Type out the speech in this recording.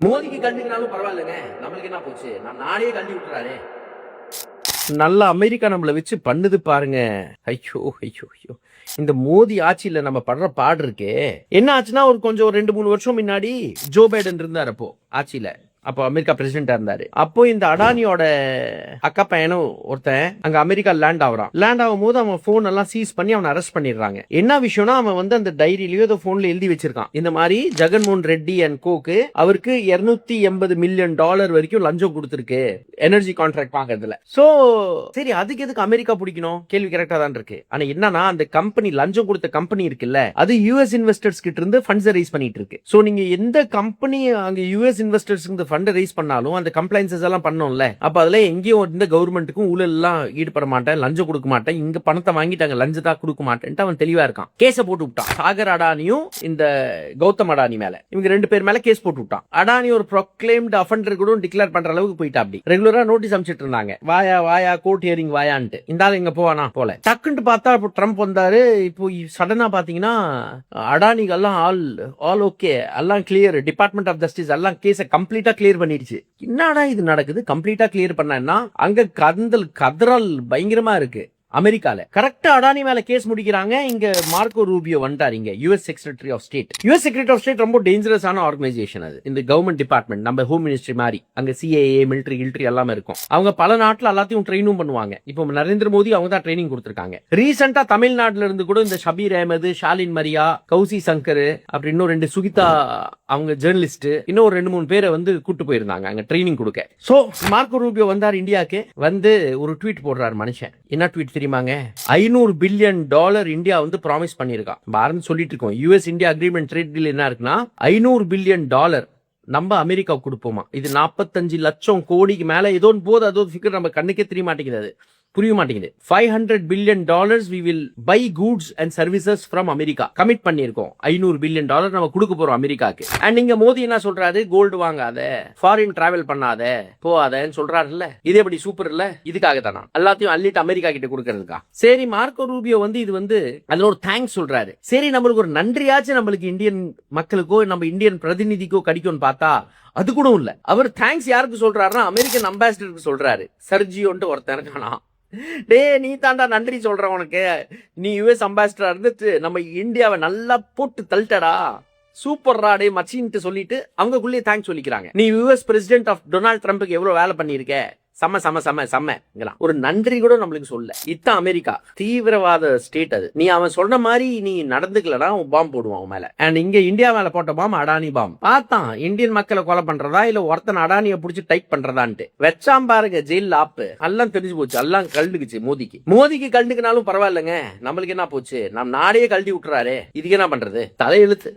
மோதிக்கு கண்டினாலும் பரவாயில்லைங்க, நம்மளுக்கு என்ன போச்சு, நம்ம நாடே கண்டி விட்டுறாரு. நல்ல அமெரிக்கா நம்மள வச்சு பண்ணுது பாருங்க. ஐயோ ஐயோ ஐயோ, இந்த மோடி ஆட்சியில நம்ம படுற பாடு இருக்கே. என்ன ஆச்சுன்னா, ஒரு கொஞ்சம் 2-3 வருஷம் முன்னாடி ஜோ பைடன் இருந்தார் அப்போ ஆட்சியில. அப்போ அமெரிக்கா பிரசிடென்டா இருந்தாரு. அப்போ இந்த அடானியோட அக்கா பையனும் ஒருத்தன் அங்க அமெரிக்கா லேண்ட் ஆகுறான். லேண்ட் ஆகும் போது அவன் போன் எல்லாம் சீஸ் பண்ணி அவனை அரெஸ்ட் பண்ணிடுறாங்க. என்ன விஷயம்னா, அவன் வந்து அந்த டைரியிலயோ ஏதோ போன்ல எழுதி வச்சிருக்கான், இந்த மாதிரி ஜெகன்மோகன் ரெட்டி அண்ட் கோக்கு அவருக்கு $280 மில்லியன் வரைக்கும் லஞ்சம் கொடுத்திருக்கு எனர்ஜி கான்ட்ராக்ட் வாங்குறதுல. சோ சரி, அதுக்கு எதுக்கு அமெரிக்கா பிடிக்கணும்? கேள்வி கரெக்டா தான் இருக்கு. ஆனா என்னன்னா, அந்த கம்பெனி லஞ்சம் கொடுத்த கம்பெனி இருக்குல்ல, அது யூஎஸ் இன்வெஸ்டர்ஸ் கிட்ட இருந்து ஃபண்ட்ஸ் ரைஸ் பண்ணிட்டு இருக்கு. சோ நீங்க எந்த கம்பெனி அங்க யூஎஸ் இன்வெஸ்டர்ஸ் ஃபண்ட் ரைஸ் பண்ணாலும் அந்த கம்ப்ளைன்சஸ் எல்லாம் பண்ணோம்ல, அப்ப அதுல எங்கேயும் இந்த கவர்மெண்ட்டுக்கும் ஊழல் எல்லாம் ஈடுபட மாட்டேன், லஞ்சம் கொடுக்க மாட்டேன், இங்க பணத்தை வாங்கிட்டாங்க லஞ்சத்தா கொடுக்க மாட்டேன்ட்டு அவன் தெளிவா இருக்கான். கேஸ போட்டு விட்டான். சாகர் அடானியும் இந்த கௌதம் அடானி மேல, இவங்க 2 பேர் மேல கேஸ் போட்டு விட்டான். அடானி ஒரு ப்ரொக்ளைம்டு அஃபெண்டர் கூட டிக்ளேர் பண்ற அளவுக்கு போயிட்டா. அப்படி ரெகுலரா நோட்டீஸ் அனுப்பிச்சிட்டு இருந்தாங்க, வாயா வாயா கோர்ட் ஹியரிங் வாயான்ட்டு. இந்த ஆள் எங்க போவானா போல. டக்குன்னு பார்த்தா இப்போ ட்ரம்ப் வந்தாரு. இப்போ சடனா பாத்தீங்கன்னா அடானிக்கு எல்லாம் ஆல் ஓகே, எல்லாம் கிளியர், டிபார்ட்மெண்ட் ஆஃப் ஜஸ்டிஸ் எல்லாம் கேஸ கம்ப்ளீட்டா கிளியர் பண்ணிடுச்சு. என்னடா இது நடக்குது? கம்ப்ளீட்டா கிளியர் பண்ணா அங்க கதறல் பயங்கரமா இருக்கு. அமெரிக்கால கரெக்டா அடானி மேல கேஸ் முடிக்கிறாங்க. இங்க மார்க்கோ ரூபியோ வந்துட்டாரு, இங்க US secretary of state. US secretary of state ரொம்ப டேஞ்சரஸான ஆர்கனைசேஷன் அது. இந்த கவர்மெண்ட் டிபார்ட்மெண்ட் நம்ம ஹோம் மினிஸ்ட்ரி மாதிரி, அங்க சிஏஏ மிலிட்டரி எல்லாமே இருக்கும். அவங்க பல நாட்டுல எல்லாத்தையும் ட்ரெயினும் பண்ணுவாங்க. இப்போ நரேந்திர மோடி அவங்க தான் ட்ரைனிங் கொடுத்திருக்காங்க. ரீசெண்டா தமிழ்நாட்டுல இருந்து கூட இந்த ஷபீர் அஹமது, ஷாலின் மரியா, கௌசி சங்கர், அப்படி இன்னும் 2 சுகிதா அவங்க ஜேர்னலிஸ்ட், இன்னும் 2-3 பேரை வந்து கூட்டு போயிருந்தாங்க அங்க ட்ரைனிங் கொடுக்க. சோ மார்க்கோ ரூபியோ வந்தார் இந்தியாவுக்கு. வந்து ஒரு ட்வீட் போடுறாரு மனுஷன். என்ன ட்வீட் தெரியுமாங்க? $500 பில்லியன் இந்தியா வந்து ப்ராமிஸ் பண்ணிருக்கான். பாருன்னு சொல்லிட்டு இருக்கோம். US India agreement trade deal என்ன இருக்குன்னா, $500 பில்லியன் நம்ம அமெரிக்காவுக்கு கொடுப்போமா. இது 45 லட்சம் கோடிக்கு மேல ஏதோ போது. அதோ ஃபிகர் நம்ம கண்ணுக்கே தெரிய மாட்டேங்குது, புரிய மாட்டேங்குது. $500 billion we will buy goods and services from America. Commit பண்ணிருக்கோம். $500 பில்லியன் நம்ம கொடுக்க போறோம் அமெரிக்காக்கு. அண்ட் இங்க மோடி என்ன சொல்றாரு? கோல்டு வாங்காத, ஃபாரின் டிராவல் பண்ணாத, போகாதன்னு சொல்றாருல்ல. இது எப்படி சூப்பர் இல்ல? இதுக்காக தானா எல்லாத்தையும் அள்ளிட்டு அமெரிக்கா கிட்ட கொடுக்கறதுக்கா? சரி, மார்க்கோ ரூபியோ வந்து இது வந்து அதுல ஒரு தேங்க்ஸ் சொல்றாரு. சரி, நம்மளுக்கு ஒரு நன்றியாச்சும் நம்மளுக்கு இந்தியன் மக்களுக்கோ நம்ம இந்தியன் பிரதிநிதிக்கோ கிடைக்கும்னு பார்த்தா அது கூட இல்ல. அவர் தேங்க்ஸ் யாருக்கு சொல்றாருன்னா, அமெரிக்கன் அம்பாசிடருக்கு சொல்றாரு. சர்ஜியோன்ட்டு ஒருத்தன் இருக்கானா. டே, நீ தாண்டா நன்றி சொல்ற, உனக்கு நீ யுஎஸ் அம்பாசிடரா இருந்துட்டு நம்ம இந்தியாவை நல்லா போட்டு தள்ளிட்டடா, சூப்பர்ரா டே மச்சின்ட்டு சொல்லிட்டு அவங்களுக்குள்ளே தேங்க்ஸ் சொல்லிக்கிறாங்க. நீ யுஎஸ் பிரசிடென்ட் ஆஃப் டொனால்ட் ட்ரம்ப்புக்கு எவ்வளவு வேலை பண்ணிருக்க, செம்ம ஒரு நன்றி கூட நம்மளுக்கு சொல்ல. இதான் அமெரிக்கா தீவிரவாத ஸ்டேட். அது நீ அவன் சொன்ன மாதிரி நீ நடந்துக்கலனா பாம்பு போடுவான் அவன் மேல. அண்ட் இங்க இந்தியா மேல போட்ட பாம்பு அடானி பாம்பு. பார்த்தான் இந்தியன் மக்களை கொலை பண்றதா இல்ல ஒருத்தன் அடானியை புடிச்சு டைப் பண்றதான்ட்டு வச்சாம் பாருங்க. ஜெயில் ஆப்பு எல்லாம் தெரிஞ்சு போச்சு, எல்லாம் கழுந்துக்குச்சு. மோதிக்கு கழுந்துக்குனாலும் பரவாயில்லைங்க, நம்மளுக்கு என்ன போச்சு, நம்ம நாடே கழட்டி விட்டுறாரு. இதுக்கு என்ன பண்றது? தலையெழுத்து.